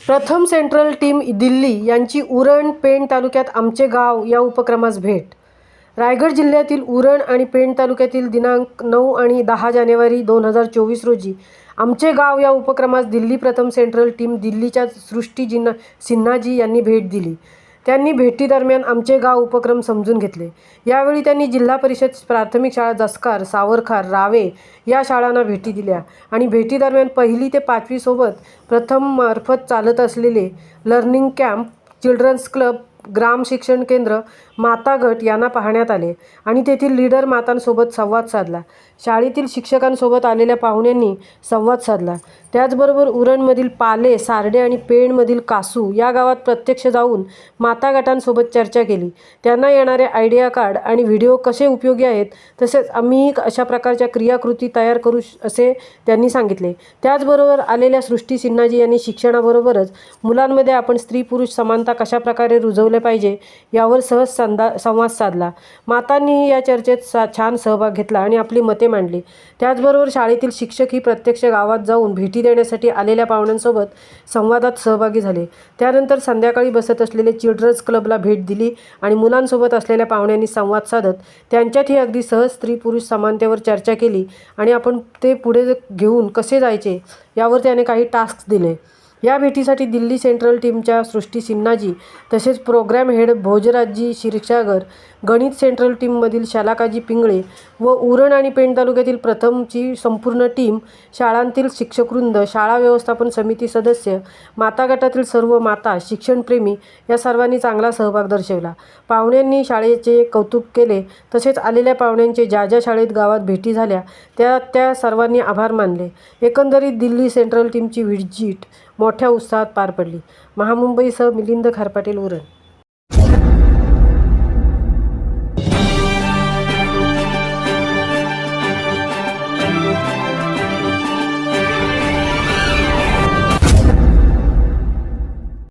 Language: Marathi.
प्रथम सेंट्रल टीम दिल्ली यांची उरण पेण तालुक्यात आमचे गाव या उपक्रमास भेट. रायगड जिल्ह्यातील उरण आणि पेण तालुक्यातील दिनांक 9 आणि 10 जानेवारी 2024 रोजी आमचे गाव या उपक्रमास दिल्ली प्रथम सेंट्रल टीम दिल्लीच्या सृष्टी सिन्हाजी यांनी भेट दिली. त्यांनी भेटीदरम्यान आमचे गाव उपक्रम समजून घेतले. यावेळी त्यांनी जिल्हा परिषद प्राथमिक शाळा जसखार, सावरखार, रावे या शाळांना भेटी दिल्या आणि भेटीदरम्यान 1ली ते 5वी सोबत प्रथम मार्फत चालत असलेले लर्निंग कॅम्प, चिल्ड्रन्स क्लब, ग्राम शिक्षण केंद्र, माता गट यांना पाहण्यात आले आणि तेथील लीडर मातांसोबत संवाद साधला. शाळेतील शिक्षकांसोबत आलेल्या पाहुण्यांनी संवाद साधला. त्याचबरोबर उरणमधील पाले, सारडे आणि पेणमधील कासू या गावात प्रत्यक्ष जाऊन माता गटांसोबत चर्चा केली. त्यांना येणारे आयडिया कार्ड आणि व्हिडिओ कसे उपयोगी आहेत, तसेच आम्ही अशा प्रकारच्या क्रियाकृती तयार करू असे त्यांनी सांगितले. त्याचबरोबर आलेल्या सृष्टी सिन्हाजी यांनी शिक्षणाबरोबरच मुलांमध्ये आपण स्त्री-पुरुष समानता कशा प्रकारे रुजवले पाहिजे यावर सहज संवाद साधला. मातांनीही या चर्चेत छान सहभाग घेतला आणि आपली मते मांडली. त्याचबरोबर शाळेतील शिक्षकही प्रत्यक्ष गावात जाऊन भेटी देण्यासाठी आलेल्या पाहुण्यांसोबत संवादात सहभागी झाले. त्यानंतर संध्याकाळी बसत असलेले चिल्ड्रन्स क्लबला भेट दिली आणि मुलांसोबत असलेल्या पाहुण्यांनी संवाद साधत त्यांच्यातही अगदी सहज स्त्री-पुरुष समानतेवर चर्चा केली आणि आपण ते पुढे घेऊन कसे जायचे यावर त्याने काही टास्क दिले. या भेटीसाठी दिल्ली सेंट्रल टीमच्या सृष्टी सिन्हाजी तसेच प्रोग्रॅम हेड भोजराजी क्षीरसागर, गणित सेंट्रल टीममधील शलाकाजी पिंगळे व उरण आणि पेण तालुक्यातील प्रथमची संपूर्ण टीम, शाळांतील शिक्षकवृंद, शाळा व्यवस्थापन समिती सदस्य, माता गटातील सर्व माता, शिक्षणप्रेमी या सर्वांनी चांगला सहभाग दर्शवला. पाहुण्यांनी शाळेचे कौतुक केले. तसेच आलेल्या पाहुण्यांचे ज्या शाळेत गावात भेटी झाल्या त्या सर्वांनी आभार मानले. एकंदरीत दिल्ली सेंट्रल टीमची व्हिजिट मोठ्या उत्साहात पार पडली. महामुंबईसह मिलिंद खारपाटील, उरण.